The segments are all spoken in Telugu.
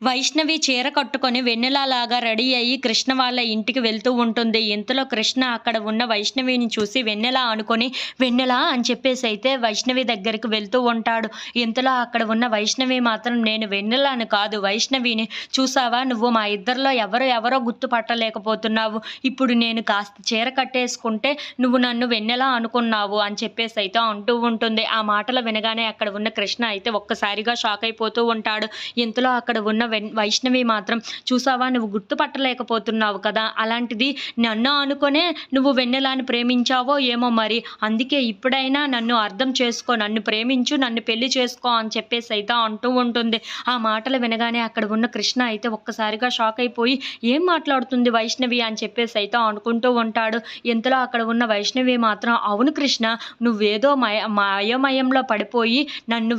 వైష్ణవి చీర కట్టుకొని వెన్నెలలాగా రెడీ అయ్యి కృష్ణ వాళ్ళ ఇంటికి వెళ్తూ ఉంటుంది. ఇంతలో కృష్ణ అక్కడ ఉన్న వైష్ణవిని చూసి వెన్నెల అనుకొని వెన్నెల అని చెప్పేసి అయితే వైష్ణవి దగ్గరికి వెళ్తూ ఉంటాడు. ఇంతలో అక్కడ ఉన్న వైష్ణవి మాత్రం నేను వెన్నెలను కాదు వైష్ణవిని, చూసావా నువ్వు మా ఇద్దరిలో ఎవరో గుర్తుపట్టలేకపోతున్నావు. ఇప్పుడు నేను కాస్త చీర కట్టేసుకుంటే నువ్వు నన్ను వెన్నెల అనుకున్నావు అని చెప్పేసి అయితే అంటూ ఉంటుంది. ఆ మాటలు వినగానే అక్కడ ఉన్న కృష్ణ అయితే ఒక్కసారిగా షాక్ అయిపోతూ ఉంటాడు. ఇంతలో అక్కడ ఉన్న వైష్ణవి మాత్రం చూసావా నువ్వు గుర్తుపట్టలేకపోతున్నావు కదా, అలాంటిది నన్ను అనుకునే నువ్వు వెన్నెలాని ప్రేమించావో ఏమో మరి, అందుకే ఇప్పుడైనా నన్ను అర్థం చేసుకో, నన్ను ప్రేమించు, నన్ను పెళ్లి చేసుకో అని చెప్పేసి అయితే అంటూ ఉంటుంది. ఆ మాటలు వినగానే అక్కడ ఉన్న కృష్ణ అయితే ఒక్కసారిగా షాక్ అయిపోయి ఏం మాట్లాడుతుంది వైష్ణవి అని చెప్పేసి అయితే అనుకుంటూ ఉంటాడు. ఇంతలో అక్కడ ఉన్న వైష్ణవి మాత్రం అవును కృష్ణ, నువ్వేదో మాయమయంలో పడిపోయి నన్ను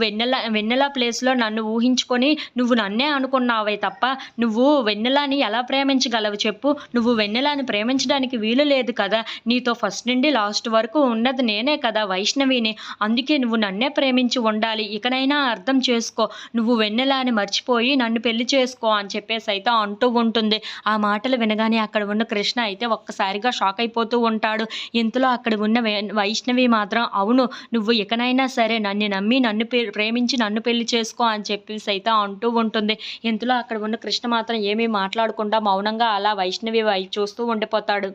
వెన్నెల ప్లేస్లో నన్ను ఊహించుకొని నువ్వు నన్నే అనుకున్నావే తప్ప నువ్వు వెన్నెలని ఎలా ప్రేమించగలవు చెప్పు, నువ్వు వెన్నెలని ప్రేమించడానికి వీలు లేదు కదా, నీతో ఫస్ట్ నుండి లాస్ట్ వరకు ఉన్నది నేనే కదా వైష్ణవిని, అందుకే నువ్వు నన్నే ప్రేమించి ఉండాలి, ఇకనైనా అర్థం చేసుకో, నువ్వు వెన్నెలని మర్చిపోయి నన్ను పెళ్లి చేసుకో అని చెప్పేసి అయితే అంటూ ఉంటుంది. ఆ మాటలు వినగానే అక్కడ ఉన్న కృష్ణ అయితే ఒక్కసారిగా షాక్ అయిపోతూ ఉంటాడు. ఇంతలో అక్కడ ఉన్న వైష్ణవి మాత్రం అవును నువ్వు ఇకనైనా సరే నన్ను నమ్మి నన్ను ప్రేమించి నన్ను పెళ్లి చేసుకో అని చెప్పేసి అయితే అంటూ ఉంటుంది. ఇంతలో అక్కడ ఉన్న కృష్ణ మాత్రం ఏమీ మాట్లాడకుండా మౌనంగా అలా వైష్ణవి వైపు చూస్తూ ఉండిపోతాడు.